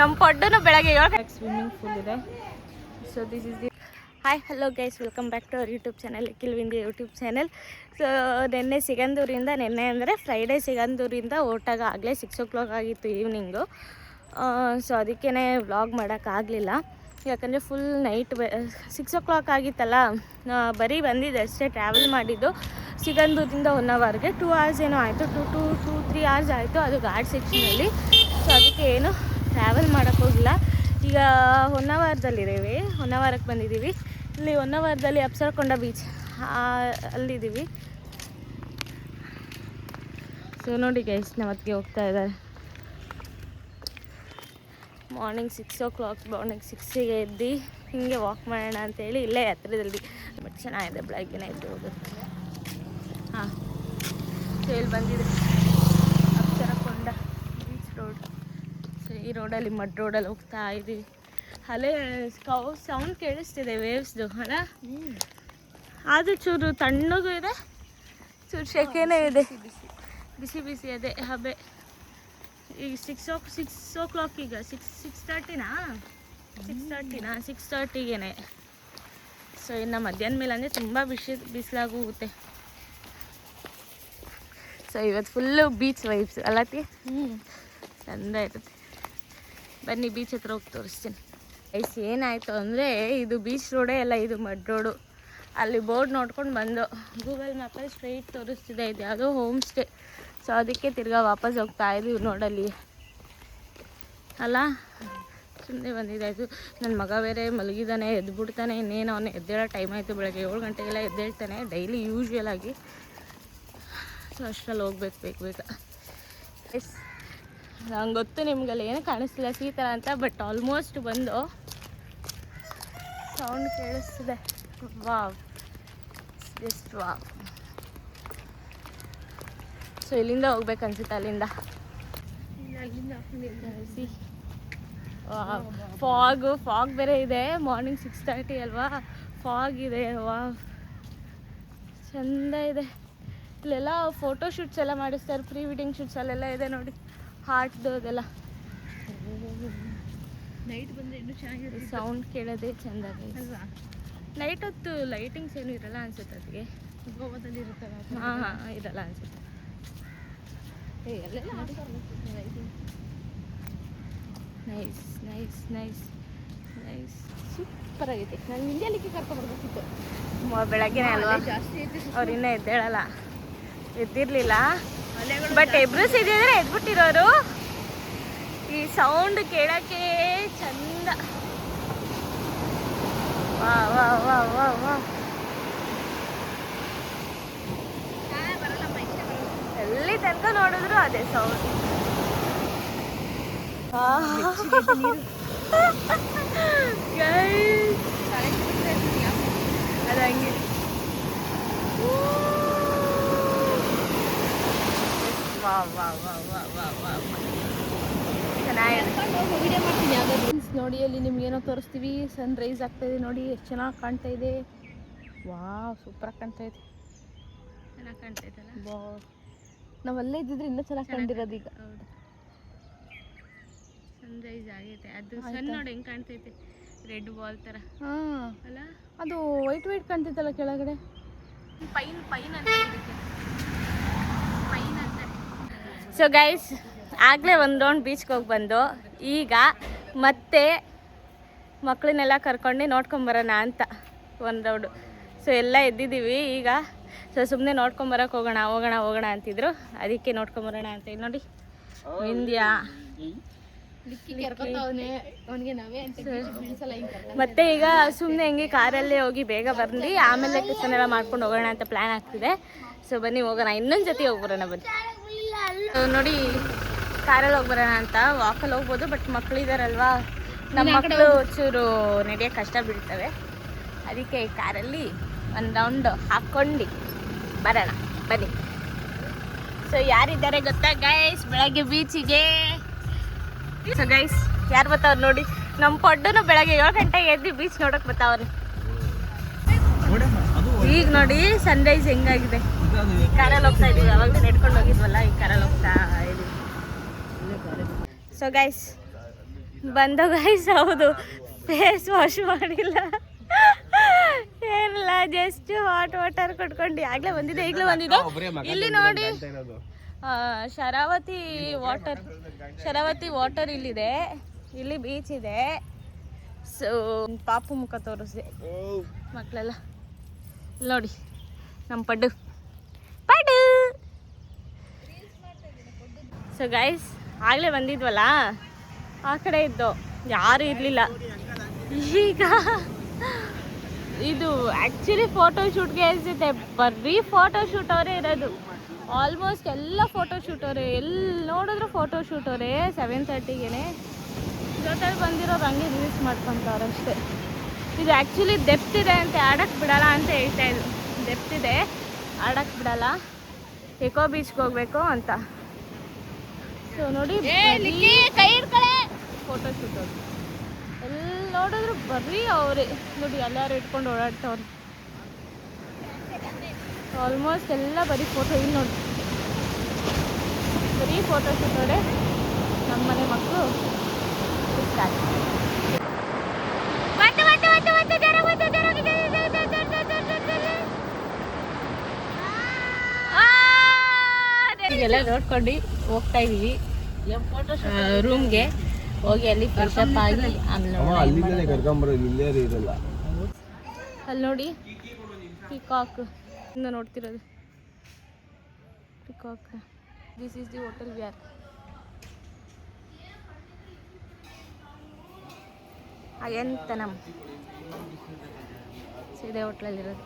ನಮ್ಮ ಪಡ್ಡನು ಬೆಳಗ್ಗೆ 7 ಸ್ವಿಮ್ಮಿಂಗ್ ಪೂಲ್ ಇದೆ. So this is the hi hello guys, welcome back to our YouTube channel, ಕಿಲ್ವಿಂದಿ ಯೂಟ್ಯೂಬ್ ಚಾನಲ್. ಸೊ ನೆನ್ನೆ ಸಿಗಂದೂರಿಂದ, ನೆನ್ನೆ ಅಂದರೆ ಫ್ರೈಡೇ ಸಿಗಂದೂರಿಂದ ಓಟಾಗ ಆಗಲೇ 6 o'clock ಆಗಿತ್ತು ಈವ್ನಿಂಗು. ಸೊ ಅದಕ್ಕೇ ವ್ಲಾಗ್ ಮಾಡೋಕ್ಕಾಗಲಿಲ್ಲ, ಯಾಕಂದರೆ ಫುಲ್ ನೈಟ್ 6 o'clock ಆಗಿತ್ತಲ್ಲ. ಬರೀ ಬಂದಿದ್ದೆ ಅಷ್ಟೇ, ಟ್ರಾವೆಲ್ ಮಾಡಿದ್ದು ಸಿಗಂದೂರಿಂದ ಹೊನ್ನಾವರ್ಗೆ 2 hours ಏನೋ ಆಯಿತು, 2-3 hours ಆಯಿತು, ಅದು ಘಾಟ್ ಸೆಕ್ಷನಲ್ಲಿ. ಸೊ ಅದಕ್ಕೆ ಏನು ಟ್ರಾವೆಲ್ ಮಾಡೋಕ್ಕೋಗಿಲ್ಲ. ಈಗ ಹೊನ್ನಾವರದಲ್ಲಿದ್ದೀವಿ, ಹೊನ್ನಾವರಕ್ಕೆ ಬಂದಿದ್ದೀವಿ. ಇಲ್ಲಿ ಹೊನ್ನಾವರದಲ್ಲಿ ಅಪ್ಸರಕೊಂಡ ಬೀಚ್ ಅಲ್ಲಿದ್ದೀವಿ. ಸೊ ನೋಡಿ ಗೈಸ್, ನಾವು ಅದಕ್ಕೆ ಹೋಗ್ತಾ ಇದ್ದಾರೆ. ಮಾರ್ನಿಂಗ್ 6 o'clock, ಮಾರ್ನಿಂಗ್ 6ಗೆ ಎದ್ದು ಹೀಗೆ ವಾಕ್ ಮಾಡೋಣ ಅಂತೇಳಿ ಇಲ್ಲೇ ಹತ್ರದಲ್ಲಿ. ಬಟ್ ಚೆನ್ನಾಗಿದೆ, ಬೆಳಗ್ಗೆನೇ ಎದ್ದು ಹೋಗೋದು. ಹಾಂ, ಸೊ ಇಲ್ಲಿ ಬಂದಿದೆ ಅಪ್ಸರಕೊಂಡ ಬೀಚ್ ರೋಡ್. ಸೊ ಈ ರೋಡಲ್ಲಿ ಮಡ್ ರೋಡಲ್ಲಿ ಹೋಗ್ತಾ ಇದ್ದೀವಿ. ಅಲ್ಲೇ ಸೌಂಡ್ ಕೇಳಿಸ್ತಿದೆ ವೇವ್ಸ್ದು ಅಲ್ಲ. ಆದರೂ ಚೂರು ತಣ್ಣಗೂ ಇದೆ, ಚೂರು ಸೆಕೆನೇ ಇದೆ, ಬಿಸಿ ಬಿಸಿ ಅದೇ ಹಬೆ. ಈಗ 6 o'clock, ಈಗ 6:30ನಾ 6:30ಗೆ. ಸೊ ಇನ್ನು ಮಧ್ಯಾಹ್ನ ಮೇಲೆ ಅಂದರೆ ತುಂಬ ಬಿಸಿಲಾಗೂ ಹೋಗುತ್ತೆ. ಸೊ ಇವತ್ತು ಫುಲ್ಲು ಬೀಚ್ ವೈಬ್ಸ್ ಅಲ್ಲತಿ. ಚಂದ ಇರುತ್ತೆ. ಬನ್ನಿ ಬೀಚ್ ಹತ್ರ ಹೋಗಿ ತೋರಿಸ್ತೀನಿ. ಐಸ್ ಏನಾಯಿತು ಅಂದರೆ, ಇದು ಬೀಚ್ ರೋಡೇ ಅಲ್ಲ, ಇದು ಮಡ್ ರೋಡು. ಅಲ್ಲಿ ಬೋರ್ಡ್ ನೋಡ್ಕೊಂಡು ಬಂದು ಗೂಗಲ್ ಮ್ಯಾಪಲ್ಲಿ ಸ್ಟ್ರೈಟ್ ತೋರಿಸ್ತಿದೆ, ಇದು ಯಾವುದೋ ಹೋಮ್ ಸ್ಟೇ. ಸೊ ಅದಕ್ಕೆ ತಿರ್ಗಾ ವಾಪಸ್ ಹೋಗ್ತಾ ಇದ್ದೀವಿ ನೋಡಲ್ಲಿ ಅಲ್ಲ. ಸುಮ್ಮನೆ ಬಂದಿದ್ದಾಯಿತು. ನನ್ನ ಮಗ ಬೇರೆ ಮಲಗಿದ್ದಾನೆ, ಎದ್ಬಿಡ್ತಾನೆ. ಇನ್ನೇನು ಅವನು ಎದ್ದೇಳೋ ಟೈಮ್ ಆಯಿತು, ಬೆಳಗ್ಗೆ 7 ಗಂಟೆಗೆಲ್ಲ ಎದ್ದೇಳ್ತಾನೆ ಡೈಲಿ ಯೂಶ್ವಲ್ ಆಗಿ. ಸೊ ಅಷ್ಟರಲ್ಲಿ ಹೋಗ್ಬೇಕು ಬೇಗ. ಎಸ್, ನಂಗೆ ಗೊತ್ತು ನಿಮ್ಗಲ್ಲಿ ಏನು ಕಾಣಿಸ್ತಿಲ್ಲ ಶೀತಲ ಅಂತ, ಬಟ್ ಆಲ್ಮೋಸ್ಟ್ ಬಂದು ಸೌಂಡ್ ಕೇಳಿಸ್ತಿದೆ. Wow, just wow. ಸೊ ಇಲ್ಲಿಂದ ಹೋಗ್ಬೇಕು ಅನ್ಸುತ್ತೆ, ಅಲ್ಲಿಂದ ಫಾಗ್ ಬೇರೆ ಇದೆ. ಮಾರ್ನಿಂಗ್ 6:30 ಅಲ್ವಾ, ಫಾಗ್ ಇದೆ. ವಾವ್, ಚೆಂದ ಇದೆ. ಇಲ್ಲೆಲ್ಲ ಫೋಟೋ ಶೂಟ್ಸ್ ಎಲ್ಲ ಮಾಡಿಸ್ತಾರೆ, ಪ್ರೀ ವೆಡ್ಡಿಂಗ್ ಶೂಟ್ಸ್ ಅಲ್ಲೆಲ್ಲ ಇದೆ ನೋಡಿ, ಹಾರ್ಟ್ದು ಅದೆಲ್ಲ. ನೈಟ್ ಬಂದರೆ ಇನ್ನೂ ಚೆನ್ನಾಗಿದೆ, ಸೌಂಡ್ ಕೇಳೋದೇ ಚೆಂದ ಅಲ್ವಾ. ನೈಟ್ ಹೊತ್ತು ಲೈಟಿಂಗ್ಸ್ ಏನೂ ಇರಲ್ಲ ಅನ್ಸುತ್ತೆ ಅದಕ್ಕೆ, ಗೋವಾದಲ್ಲಿ ಇರುತ್ತಲ್ಲ. ಹಾಂ ಇರಲ್ಲ ಅನ್ಸುತ್ತೆ. ಅಲ್ಲೆಲ್ಲ ಲೈಟಿಂಗ್. ನೈಸ್ ಸೂಪರ್ ಆಗೈತೆ. ನಾನು ಇಂಡಿಯಾಲಿಕ್ಕೆ ಕರ್ಕೊಂಡ್ಬರ್ಬೇಕಿತ್ತು, ಬೆಳಗ್ಗೆನೇ ಅಲ್ವಾ. ಅವ್ರು ಇನ್ನೂ ಎದ್ದೇಳಲ್ಲ, ಎದ್ದಿರಲಿಲ್ಲ. ಬಟ್ ಎಬ್ರಸ್ ಇದ್ದಿದ್ರೆ ಎದ್ಬಿಟ್ಟಿರೋರು. ಈ ಸೌಂಡ್ ಕೇಳೋಕ್ಕೆ ಚಂದ. ವಾ ವಾ ವಾ ವಾ ವಾ. ಎಲ್ಲಿ ತನಕ ನೋಡಿದ್ರು ಅದೇ ಸೌಂಡ್. ಅದು ಹಂಗೆ. ನೋಡಿ ಅಲ್ಲಿ ನಿಮ್ಗೇನೋ ತೋರಿಸ್ತೀವಿ. ಸನ್ರೈಸ್ ಆಗ್ತಾಯಿದೆ ನೋಡಿ, ಎಷ್ಟು ಚೆನ್ನಾಗಿ ಕಾಣ್ತಾ ಇದೆ. ವಾವ್, ಸೂಪರಾಗಿ ಕಾಣ್ತಾ ಇದೆ. ಚೆನ್ನಾಗಿ ಕಾಣ್ತಾ ಇದೆಲ್ಲ. ನಾವಲ್ಲೇ ಇದ್ದಿದ್ರೆ ಇನ್ನೂ ಚೆನ್ನಾಗಿ ಕಂಡಿರೋದು. ಈಗ ಹೌದು, ಸನ್ರೈಸ್ ಆಗೈತೆ. ಅದು ಸನ್ ನೋಡಿ ಹೆಂಗೆ ಕಾಣ್ತೈತೆ, ರೆಡ್ ಬಾಲ್ ಥರ. ಹಾಂ ಅಲ್ಲ, ಅದು ವೈಟ್ ಕಾಣ್ತೈತಲ್ಲ ಕೆಳಗಡೆ. ಪೈನ್ ಅಂತ ಇದಕ್ಕೆ, ಪೈನ್ ಅಂತಾರೆ. ಸೊ ಗೈಸ್, ಆಗಲೇ ಒಂದು ರೌಂಡ್ ಬೀಚ್ಗೆ ಹೋಗಿ ಬಂದು, ಈಗ ಮತ್ತೆ ಮಕ್ಕಳನ್ನೆಲ್ಲ ಕರ್ಕೊಂಡು ನೋಡ್ಕೊಂಬರೋಣ ಅಂತ ಒಂದು ರೌಂಡು. ಸೊ ಎಲ್ಲ ಎದ್ದಿದ್ದೀವಿ ಈಗ. ಸೊ ಸುಮ್ಮನೆ ನೋಡ್ಕೊಂಬರಕ್ಕೆ ಹೋಗೋಣ ಅಂತಿದ್ರು, ಅದಕ್ಕೆ ನೋಡ್ಕೊಂಬರೋಣ ಅಂತ. ಇಲ್ಲಿ ನೋಡಿ ಇಂಡಿಯಾ ಮತ್ತೆ ಈಗ ಸುಮ್ಮನೆ ಹೆಂಗೆ ಕಾರಲ್ಲೇ ಹೋಗಿ ಬೇಗ ಬಂದು ಆಮೇಲೆ ಟಿಫನ್ ಎಲ್ಲ ಮಾಡ್ಕೊಂಡು ಹೋಗೋಣ ಅಂತ ಪ್ಲ್ಯಾನ್ ಆಗ್ತಿದೆ. ಸೊ ಬನ್ನಿ ಹೋಗೋಣ, ಇನ್ನೊಂದು ಜೊತೆ ಹೋಗ್ಬರೋಣ ಬನ್ನಿ. ನೋಡಿ ಕಾರಲ್ಲಿ ಹೋಗ್ಬರೋಣ ಅಂತ. ವಾಕಲ್ಲಿ ಹೋಗ್ಬೋದು, ಬಟ್ ಮಕ್ಕಳಿದಾರಲ್ವಾ, ನಮ್ಮ ಮಕ್ಕಳು ಚೂರು ನಡೆಯೋಕ್ಕೆ ಕಷ್ಟ ಬೀಳ್ತವೆ. ಅದಕ್ಕೆ ಕಾರಲ್ಲಿ ಒಂದು ರೌಂಡ್ ಹಾಕ್ಕೊಂಡು ಬರೋಣ ಬನ್ನಿ. ಸೊ ಯಾರಿದ್ದಾರೆ ಗೊತ್ತಾ ಗೈಸ್ ಬೆಳಗ್ಗೆ ಬೀಚಿಗೆ? ಸೊ ಗೈಸ್ ಯಾರು ಬರ್ತಾವ್ರು ನೋಡಿ, ನಮ್ಮ ಪಡ್ಡನು ಬೆಳಗ್ಗೆ 7 ಗಂಟೆಗೆ ಎದ್ದು ಬೀಚ್ ನೋಡೋಕೆ ಬರ್ತಾವ್ರಿ. ಈಗ ನೋಡಿ ಸನ್ರೈಸ್ ಹೆಂಗಾಗಿದೆ. ಕಾರಲ್ಲಿ ಹೋಗ್ತಾ ಇದೀವಿ, ಅವಾಗಲೇ ನೆಡ್ಕೊಂಡು ಹೋಗಿದ್ವಲ್ಲ, ಈ ಕಾರಲ್ಲಿ ಹೋಗ್ತಾ ಇದೀವಿ. ಸೊ ಗೈಸ್ ಬಂದು ಗೈಸ್, ಹೌದು ಫೇಸ್ ವಾಶ್ ಮಾಡಿಲ್ಲ, ಏನಿಲ್ಲ, ಜಸ್ಟ್ ಹಾಟ್ ವಾಟರ್ ಕೊಟ್ಕೊಂಡು ಆಗಲೇ ಬಂದಿದೆ, ಈಗಲೂ ಬಂದಿದ್ದು. ಇಲ್ಲಿ ನೋಡಿ ಶರಾವತಿ ವಾಟರ್ ಇಲ್ಲಿದೆ, ಇಲ್ಲಿ ಬೀಚ್ ಇದೆ. ಸೊ ಪಾಪು ಮುಖ ತೋರಿಸಿದೆ ಮಕ್ಕಳೆಲ್ಲ, ನೋಡಿ ನಮ್ಮ ಪಡ್ಡು. ಸೊ ಗೈಸ್ ಆಗಲೇ ಬಂದಿದ್ವಲ್ಲ, ಆ ಕಡೆ ಇದ್ದು ಯಾರು ಇರಲಿಲ್ಲ. ಈಗ ಇದು ಆ್ಯಕ್ಚುಲಿ ಫೋಟೋಶೂಟ್ಗೆ ಅನಿಸುತ್ತೆ, ಬರೀ ಫೋಟೋಶೂಟ್ ಅವರೇ ಇರೋದು, ಆಲ್ಮೋಸ್ಟ್ ಎಲ್ಲ ಫೋಟೋಶೂಟ್ ಅವರೇ, ಎಲ್ಲಿ ನೋಡಿದ್ರು ಫೋಟೋಶೂಟ್ ಅವರೇ. 7:30ಗೆ ಜೊತೆಲಿ ಬಂದಿರೋರು ಹಂಗೆ ರೀಲ್ಸ್ ಮಾಡ್ಕೊತಾರೆ ಅಷ್ಟೇ. ಇದು ಆ್ಯಕ್ಚುಲಿ ಡೆಪ್ತ್ ಇದೆ ಅಂತ ಆಡಕ್ಕೆ ಬಿಡಲ್ಲ ಅಂತ ಹೇಳ್ತಾ ಇದ್ರು, ಡೆಪ್ತ್ ಇದೆ ಆಡಕ್ಕೆ ಬಿಡಲ್ಲ, ಎಕೋ ಬೀಚ್ಗೆ ಹೋಗ್ಬೇಕು ಅಂತ. ಸೊ ನೋಡಿ ಫೋಟೋಶೂಟ್ ಅವರು ಎಲ್ಲಿ ನೋಡಿದ್ರು ಬರ್ರಿ ಅವರೇ, ನೋಡಿ ಎಲ್ಲರೂ ಇಟ್ಕೊಂಡು ಓಡಾಡ್ತವ್ರು, ಆಲ್ಮೋಸ್ಟ್ ಎಲ್ಲ ಬರೀ ಫೋಟೋ. ಇಲ್ಲಿ ನೋಡಿ ಬರೀ ಫೋಟೋಶೂಟ್ ಅವರೇ. ನಮ್ಮ ಮನೆ ಮಕ್ಕಳು ಈಗೆಲ್ಲ ನೋಡ್ಕೊಂಡು ಹೋಗ್ತಾ ಇದೀವಿ ರೂಮ್ಗೆ ಹೋಗಿ, ಅಲ್ಲಿ ಫ್ರೆಶ್ ಅಪ್ ಆಗಿ ಆಮೇಲೆ ಅಲ್ಲಿ ನೋಡಿ ಪಿಕಾಕ್ ಇಂದ ನೋಡ್ತಿರೋದು, peacock. This is the hotel we are. ಅಯಂತನಂ ಇದೇ ಹೋಟ್ಲಲ್ಲಿರೋದು,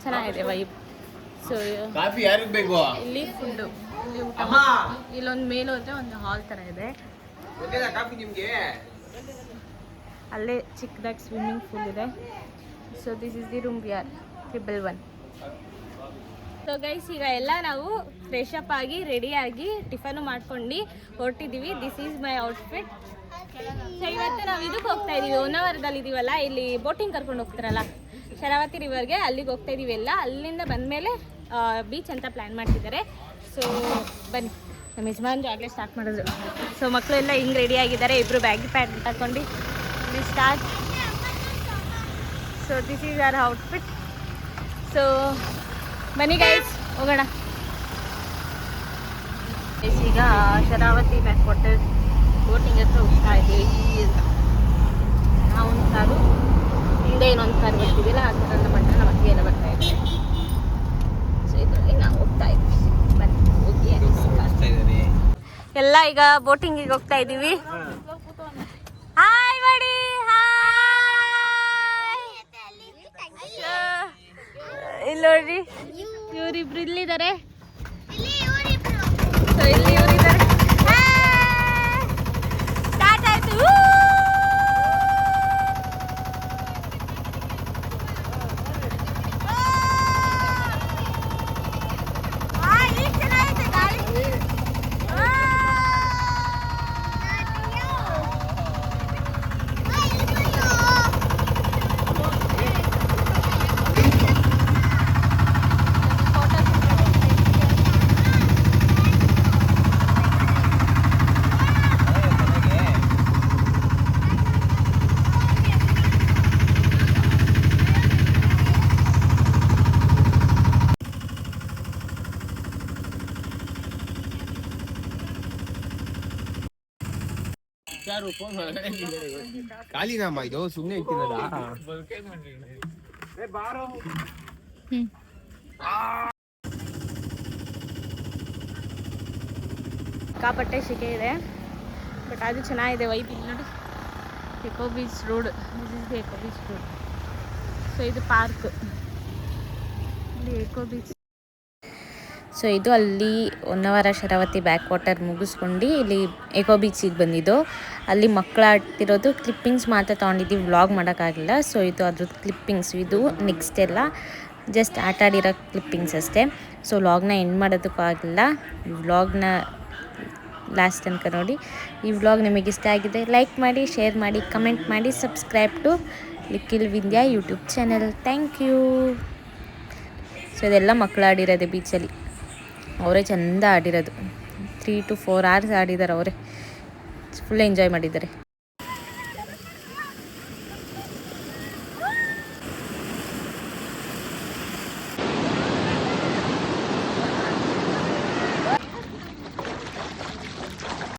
ಚೆನ್ನಾಗಿದೆ ವೈಬ್. ಸೊ ಇಲ್ಲಿ ಫುಡ್ಡು, ಇಲ್ಲಿ ಊಟ, ಇಲ್ಲೊಂದು ಮೇಲೆ ಹೋದ್ರೆ ಒಂದು ಹಾಲ್ ಥರ ಇದೆ, ಅಲ್ಲೇ ಚಿಕ್ಕದಾಗಿ ಸ್ವಿಮ್ಮಿಂಗ್ ಪೂಲ್ ಇದೆ. So this is the room we are 111. So guys ಈಗ ಎಲ್ಲ ನಾವು ಫ್ರೆಶ್ ಅಪ್ ಆಗಿ ರೆಡಿಯಾಗಿ ಟಿಫನು ಮಾಡ್ಕೊಂಡು ಹೊರಟಿದ್ದೀವಿ. This is my outfit. So ಇವತ್ತು ನಾವು ಇದಕ್ಕೆ ಹೋಗ್ತಾ ಇದ್ದೀವಿ, ಹೊನ್ನಾವರದಲ್ಲಿ ಇದೀವಲ್ಲ, ಇಲ್ಲಿ ಬೋಟಿಂಗ್ ಕರ್ಕೊಂಡು ಹೋಗ್ತಾರಲ್ಲ ಶರಾವತಿ ರಿವರ್ಗೆ, ಅಲ್ಲಿಗೆ ಹೋಗ್ತಾ ಇದ್ದೀವಿ ಎಲ್ಲ. ಅಲ್ಲಿಂದ ಬಂದಮೇಲೆ ಬೀಚ್ ಅಂತ ಪ್ಲ್ಯಾನ್ ಮಾಡ್ತಿದ್ದಾರೆ. ಸೊ ಬನ್ನಿ, ನಮ್ಮ ಯಜಮಾನ್ರು ಆಗಲೇ ಸ್ಟಾರ್ಟ್ ಮಾಡಿದ್ರು. ಸೊ ಮಕ್ಕಳು ಎಲ್ಲ ಹಿಂಗೆ ರೆಡಿ ಆಗಿದ್ದಾರೆ, ಇಬ್ಬರು ಬ್ಯಾಗಿ ಪ್ಯಾಂಟ್ ತಗೊಂಡು we start. So this is our outfit. So ಬನ್ನಿ ಗೈಸ್ ಹೋಗೋಣ. ಈಗ ಶರಾವತಿ ಬ್ಯಾಕ್ ವಾಟರ್ ಬೋಟಿಂಗ್ ಹತ್ರ ಹೋಗ್ತಾ ಇದ್ದೀವಿ. ನಾವೊಂದು ಕಾರು, ಹಿಂದೆ ಇನ್ನೊಂದು ಕಾರು ಬರ್ತಿದ್ದಿಲ್ಲ, ಆ ಥರ ನಮ್ಮ ಅಣ್ಣ ನಮ್ಮ ಅತ್ತೆ ಎಲ್ಲ ಬರ್ತಾ ಇದ್ದೀವಿ. ಸೊ ಇದರಲ್ಲಿ ನಾವು ಹೋಗ್ತಾ ಇದ್ವಿ. ಬನ್ನಿ ಹೋಗಿ ಎಲ್ಲ ಈಗ ಬೋಟಿಂಗಿಗೆ ಹೋಗ್ತಾ ಇದ್ದೀವಿ. ಹಾಯ್ ಮಾಡಿ, ಇಲ್ಲಿ ನೋಡ್ರಿ ಇವರಿಬ್ರು ಇಲ್ಲಿದ್ದಾರೆ. ಸೊ ಇಲ್ಲಿ ಇವರಿದ್ದಾರೆ. ಸ್ಟಾರ್ಟ್ ಆಯ್ತು. ಕಾಲಿನಾಮ ಇದು ಸುಮ್ಮನೆ ಇಟ್ಟಿರೋದ. ಸಿಕ್ಕಾಪಟ್ಟೆ ಶಿಕೆ ಇದೆ, ಬಟ್ ಅದು ಚೆನ್ನಾಗಿದೆ ವೈಬ್. ಇಲ್ಲಿ ನೋಡಿ eco beach road, this is the eco beach road. So ಇದು ಪಾರ್ಕ್, ಇಲ್ಲಿ ಎಕೋ ಬೀಚ್. ಸೊ ಇದು ಅಲ್ಲಿ ಹೊನ್ನಾವರ ಶರಾವತಿ ಬ್ಯಾಕ್ ವಾಟರ್ ಮುಗಿಸ್ಕೊಂಡು ಇಲ್ಲಿ ಎಕೋ ಬೀಚಿಗೆ ಬಂದಿದ್ದು. ಅಲ್ಲಿ ಮಕ್ಕಳು ಆಡ್ತಿರೋದು ಕ್ಲಿಪ್ಪಿಂಗ್ಸ್ ಮಾತ್ರ ತೊಗೊಂಡಿದ್ದೀವಿ, ವ್ಲಾಗ್ ಮಾಡೋಕ್ಕಾಗಿಲ್ಲ. ಸೊ ಇದು ಅದ್ರದ್ದು ಕ್ಲಿಪ್ಪಿಂಗ್ಸ್, ಇದು ನೆಕ್ಸ್ಟ್ ಎಲ್ಲ ಜಸ್ಟ್ ಆಟ ಆಡಿರೋ ಕ್ಲಿಪ್ಪಿಂಗ್ಸ್ ಅಷ್ಟೇ. ಸೊ ವ್ಲಾಗ್ನ ಎಂಡ್ ಮಾಡೋದಕ್ಕೂ ಆಗಿಲ್ಲ, ಈ ವ್ಲಾಗ್ನ ಲಾಸ್ಟ್ ತನಕ ನೋಡಿ. ಈ ವ್ಲಾಗ್ ನಿಮಗೆ ಇಷ್ಟ ಆಗಿದೆ ಲೈಕ್ ಮಾಡಿ, ಶೇರ್ ಮಾಡಿ, ಕಮೆಂಟ್ ಮಾಡಿ, subscribe to Likhil Vindya YouTube channel. Thank you. So ಇದೆಲ್ಲ ಮಕ್ಕಳು ಆಡಿರೋದೆ ಬೀಚಲ್ಲಿ, ಅವರೇ ಚೆಂದ ಆಡಿರೋದು. 3 to 4 hours ಆಡಿದ್ದಾರೆ ಅವರೇ. ಫುಲ್ ಎಂಜಾಯ್ ಮಾಡಿದ್ದಾರೆ.